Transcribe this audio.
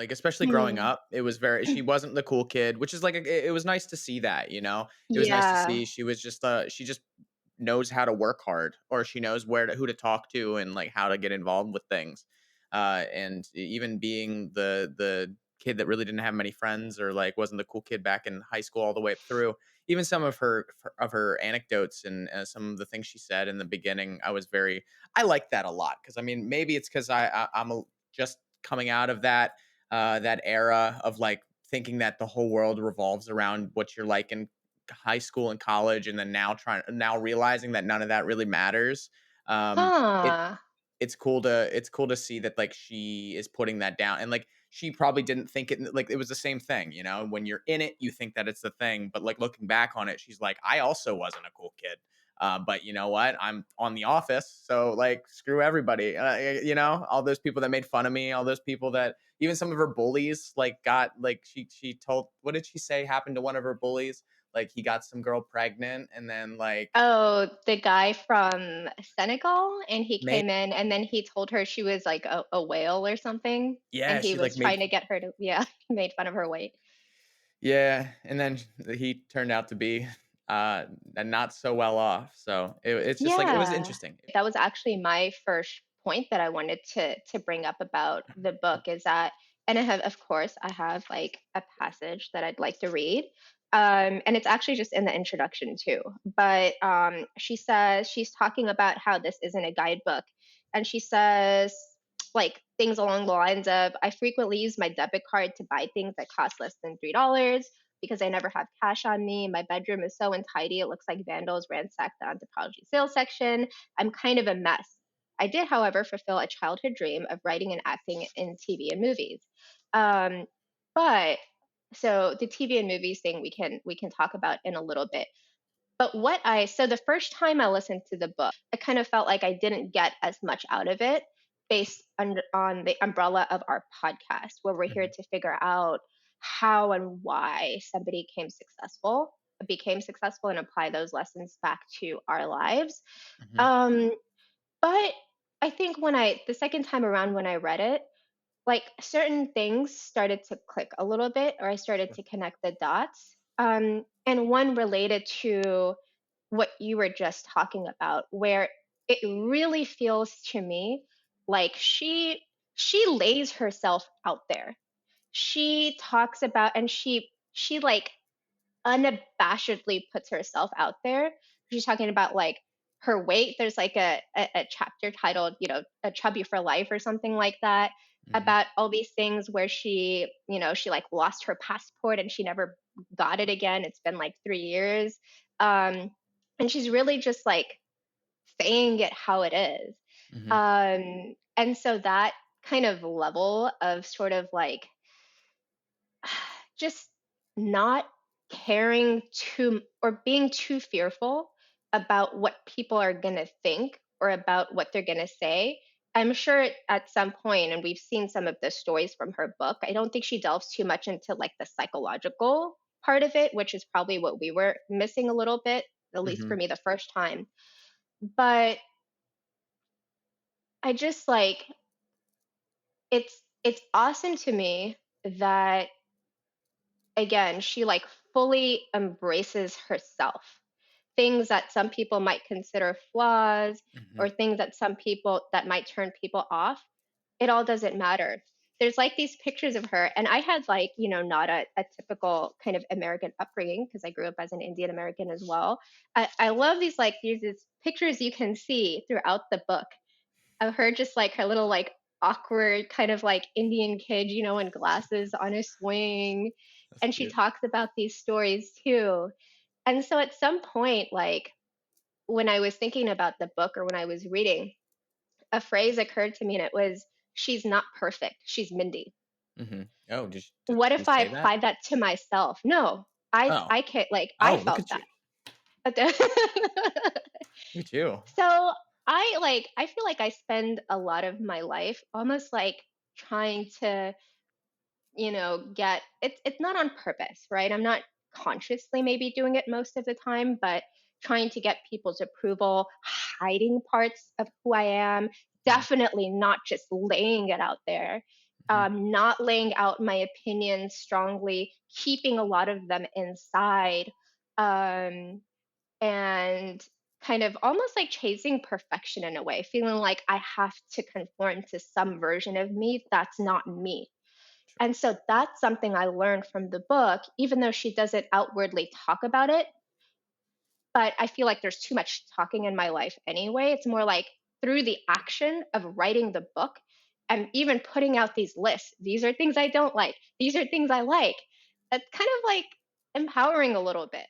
Like, especially growing Mm. up, it was very she wasn't the cool kid, which is like, it was nice to see that, you know? It was nice to Yeah. see she was just, she just knows how to work hard, or she knows who to talk to and, like, how to get involved with things. And even being the kid that really didn't have many friends, or, like, wasn't the cool kid back in high school all the way up through, even some of her anecdotes and, some of the things she said in the beginning, I like that a lot, because I mean, maybe it's because just coming out of that era of, like, thinking that the whole world revolves around what you're like in high school and college, and then now realizing that none of that really matters. It Huh. it's cool to see that, like, she is putting that down, and, like, she probably didn't think it, like, it was the same thing, you know? When you're in it, you think that it's the thing, but, like, looking back on it, she's like, "I also wasn't a cool kid, but you know what? I'm on The Office, so, like, screw everybody." You know, all those people that made fun of me, all those people that, even some of her bullies, like, got, like, she told, what did she say happened to one of her bullies? Like, he got some girl pregnant, and then, like, Oh, the guy from Senegal, and he may came in, and then he told her she was like a whale or something, and yeah, he she, like, was made trying to get her to, yeah, he made fun of her weight. yeah, and then he turned out to be, not so well off, so it's just, like, it was Yeah. interesting. That was actually my first point that I wanted to bring up about the book is that, and I have, of course, I have like a passage that I'd like to read. And it's actually just in the introduction too. But she says she's talking about how this isn't a guidebook. And she says, like, things along the lines of, I frequently use my debit card to buy things that cost less than $3 because I never have cash on me. My bedroom is so untidy, it looks like vandals ransacked the anthropology sales section. I'm kind of a mess. I did, however, fulfill a childhood dream of writing and acting in TV and movies. Um, but so the TV and movies thing we can talk about in a little bit. But what I so the first time I listened to the book, I kind of felt like I didn't get as much out of it based on the umbrella of our podcast, where we're here Mhm, to figure out how and why somebody became successful and apply those lessons back to our lives. mhm, Um, but I think the second time around when I read it, like certain things started to click a little bit, or I started sure, to connect the dots. And one related to what you were just talking about, where it really feels to me like she lays herself out there. She talks about, and she like unabashedly puts herself out there. She's talking about like her weight. There's like a chapter titled, a chubby for life or something like that, mhm, about all these things where she like lost her passport and she never got it again. It's been like 3 years. Um, and she's really just like saying it how it is. mhm, And so that kind of level of sort of like just not caring too or being too fearful about what people are going to think or about what they're going to say. I'm sure at some point, and we've seen some of the stories from her book, I don't think she delves too much into like the psychological part of it, which is probably what we were missing a little bit, at least for mhm, me the first time. But I just like it's awesome to me that, again, she like fully embraces herself. Things that some people might consider flaws, mhm, or things that some people that might turn people off, it all doesn't matter. There's like these pictures of her, and I had like, not a typical kind of American upbringing because I grew up as an Indian American as well. I love these pictures you can see throughout the book of her, just like her little like awkward kind of like Indian kid, in glasses on a swing. that's And she cute. talks about these stories too. And so at some point, like when I was thinking about the book or when I was reading, a phrase occurred to me, and it was, she's not perfect. She's Mindy. Mhm. Oh, did What she if I say that? applied that to myself? No, Oh. I can't, like, I Oh, look felt at you. that. But the Look at you. So I feel like I spend a lot of my life almost like trying to, get it's not on purpose, right? I'm not consciously maybe doing it most of the time, but trying to get people's approval, hiding parts of who I am, Mhm, definitely not just laying it out there. Mhm. not laying out my opinions strongly, keeping a lot of them inside, um, and kind of almost like chasing perfection in a way, feeling like I have to conform to some version of me that's not me. Sure. And so that's something I learned from the book, even though she doesn't outwardly talk about it. But I feel like there's too much talking in my life anyway. It's more like through the action of writing the book and even putting out these lists. These are things I don't like. These are things I like. That's kind of like empowering a little bit.